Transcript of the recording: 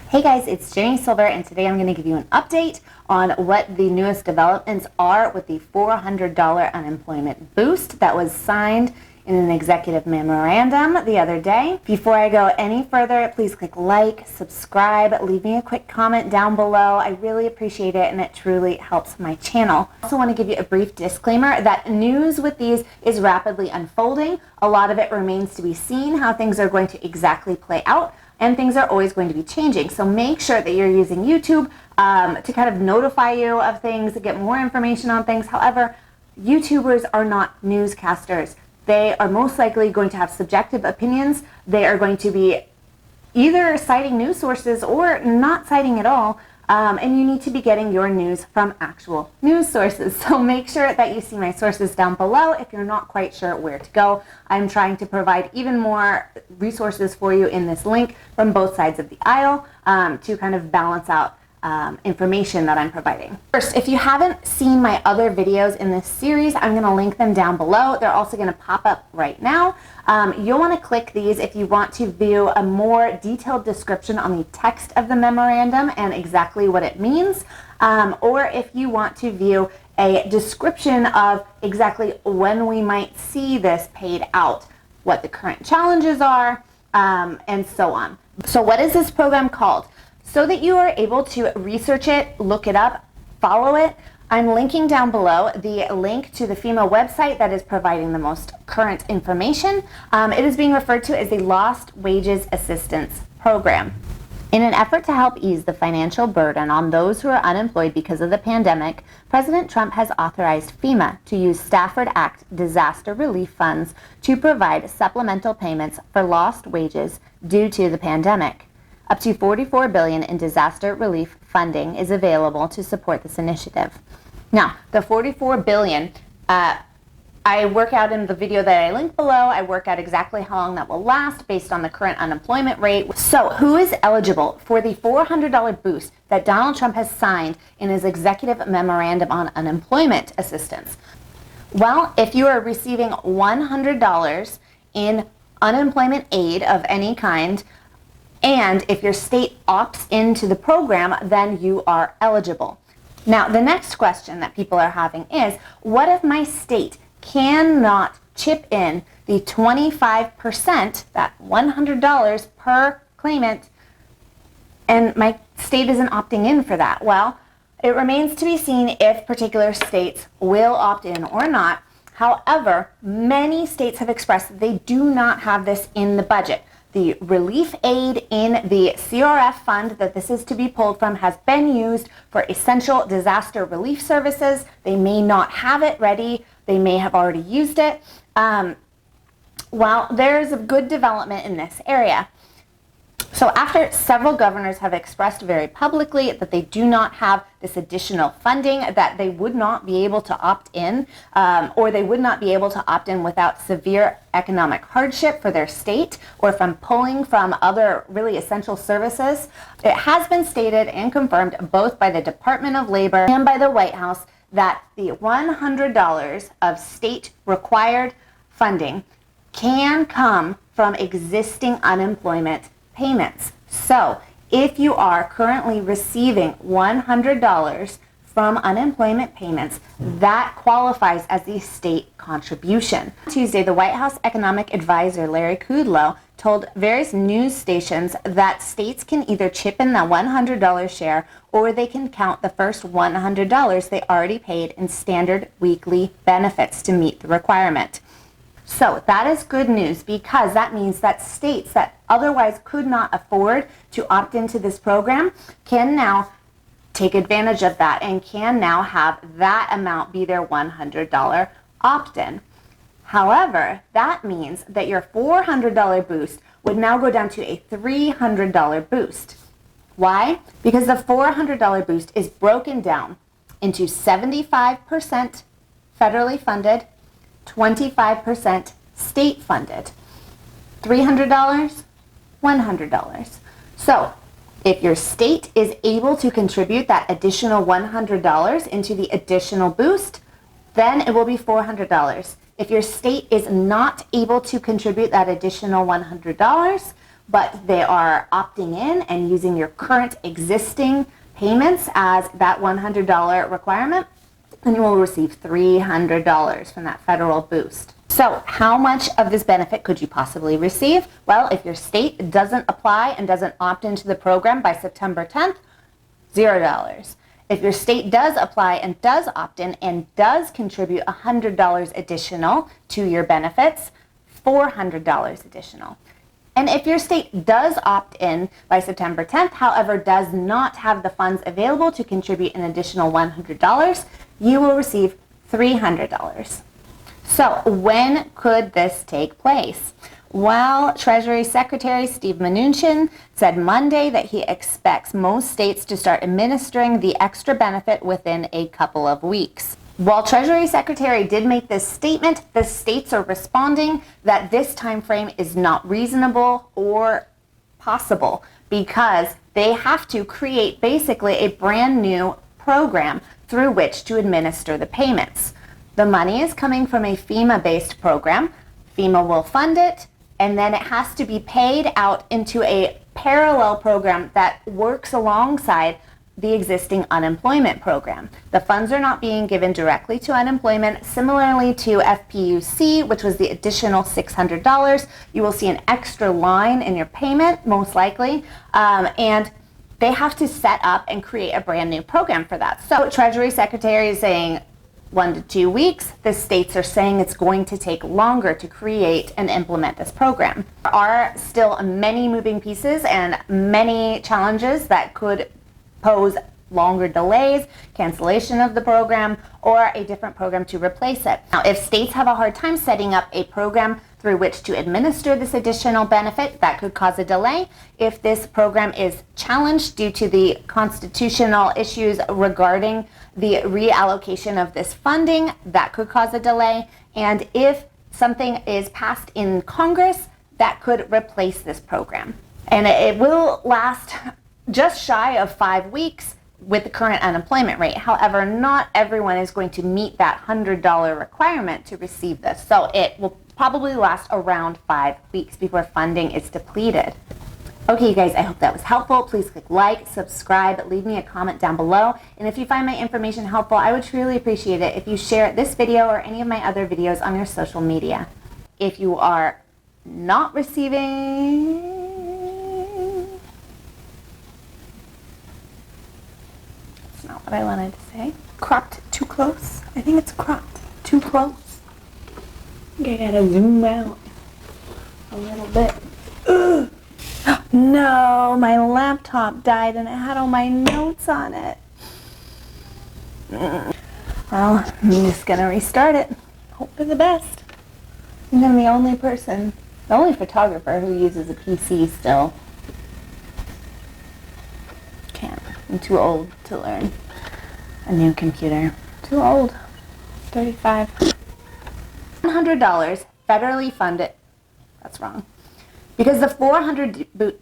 Hey guys, it's Ginny Silver, and today I'm going to give you an update on what the newest developments are with the $400 unemployment boost that was signed in an executive memorandum the other day. Before I go any further, please click like, subscribe, leave me a quick comment down below. I really appreciate it, and it truly helps my channel. I also want to give you a brief disclaimer that news with these is rapidly unfolding. A lot of it remains to be seen how things are going to exactly play out, and things are always going to be changing. So make sure that you're using YouTube to kind of notify you of things, to get more information on things. However, YouTubers are not newscasters. They are most likely going to have subjective opinions. They are going to be either citing news sources or not citing at all. And you need to be getting your news from actual news sources. So make sure that you see my sources down below if you're not quite sure where to go. I'm trying to provide even more resources for you in this link from both sides of the aisle to kind of balance out information that I'm providing. First, if you haven't seen my other videos in this series, I'm going to link them down below. They're also going to pop up right now. You'll want to click these if you want to view a more detailed description on the text of the memorandum and exactly what it means, or if you want to view a description of exactly when we might see this paid out, what the current challenges are, and so on. So what is this program called? So that you are able to research it, look it up, follow it, I'm linking down below the link to the FEMA website that is providing the most current information. It is being referred to as the Lost Wages Assistance Program. In an effort to help ease the financial burden on those who are unemployed because of the pandemic, President Trump has authorized FEMA to use Stafford Act disaster relief funds to provide supplemental payments for lost wages due to the pandemic. Up to $44 billion in disaster relief funding is available to support this initiative. Now, the $44 billion, I work out in the video that I link below, I work out exactly how long that will last based on the current unemployment rate. So who is eligible for the $400 boost that Donald Trump has signed in his executive memorandum on unemployment assistance? Well, if you are receiving $100 in unemployment aid of any kind, and if your state opts into the program, then you are eligible. Now, the next question that people are having is, what if my state cannot chip in the 25%, that $100 per claimant, and my state isn't opting in for that? Well, it remains to be seen if particular states will opt in or not. However, many states have expressed that they do not have this in the budget. The relief aid in the CRF fund that this is to be pulled from has been used for essential disaster relief services. They may not have it ready. They may have already used it. Well, there's a good development in this area. So after several governors have expressed very publicly that they do not have this additional funding, that they would not be able to opt in, or they would not be able to opt in without severe economic hardship for their state or from pulling from other really essential services, it has been stated and confirmed both by the Department of Labor and by the White House that the $100 of state required funding can come from existing unemployment payments. So if you are currently receiving $100 from unemployment payments, that qualifies as the state contribution. Tuesday, the White House economic advisor Larry Kudlow told various news stations that states can either chip in that $100 share or they can count the first $100 they already paid in standard weekly benefits to meet the requirement. So that is good news, because that means that states that otherwise could not afford to opt into this program can now take advantage of that and can now have that amount be their $100 opt-in. However, that means that your $400 boost would now go down to a $300 boost. Why? Because the $400 boost is broken down into 75% federally funded, 25% state funded, $300, $100. So if your state is able to contribute that additional $100 into the additional boost, then it will be $400. If your state is not able to contribute that additional $100, but they are opting in and using your current existing payments as that $100 requirement, then you will receive $300 from that federal boost. So how much of this benefit could you possibly receive? Well, if your state doesn't apply and doesn't opt into the program by September 10th, $0. If your state does apply and does opt in and does contribute $100 additional to your benefits, $400 additional. And if your state does opt in by September 10th, however, does not have the funds available to contribute an additional $100, you will receive $300. So when could this take place? Well, Treasury Secretary Steve Mnuchin said Monday that he expects most states to start administering the extra benefit within a couple of weeks. While Treasury Secretary did make this statement, the states are responding that this time frame is not reasonable or possible because they have to create basically a brand new program through which to administer the payments. The money is coming from a FEMA-based program. FEMA will fund it, and then it has to be paid out into a parallel program that works alongside the existing unemployment program. The funds are not being given directly to unemployment. Similarly to FPUC, which was the additional $600, you will see an extra line in your payment, most likely, and they have to set up and create a brand new program for that. So Treasury Secretary is saying 1 to 2 weeks. The states are saying it's going to take longer to create and implement this program. There are still many moving pieces and many challenges that could pose longer delays, cancellation of the program, or a different program to replace it. Now, if states have a hard time setting up a program through which to administer this additional benefit, that could cause a delay. If this program is challenged due to the constitutional issues regarding the reallocation of this funding, that could cause a delay. And if something is passed in Congress, that could replace this program. And it will last just shy of 5 weeks with the current unemployment rate. However, not everyone is going to meet that $100 requirement to receive this. So it will probably last around 5 weeks before funding is depleted. Okay, you guys, I hope that was helpful. Please click like, subscribe, leave me a comment down below. And if you find my information helpful, I would truly appreciate it if you share this video or any of my other videos on your social media. If you are not receiving... Not what I wanted to say. Cropped too close. I think it's cropped too close. I think I gotta zoom out a little bit. Ugh. No, my laptop died and it had all my notes on it. Well, I'm just gonna restart it. Hope for the best. I'm gonna be the only person, the only photographer who uses a PC still. Can't. I'm too old to learn a new computer. Too old. 35. $100 federally funded. That's wrong. Because the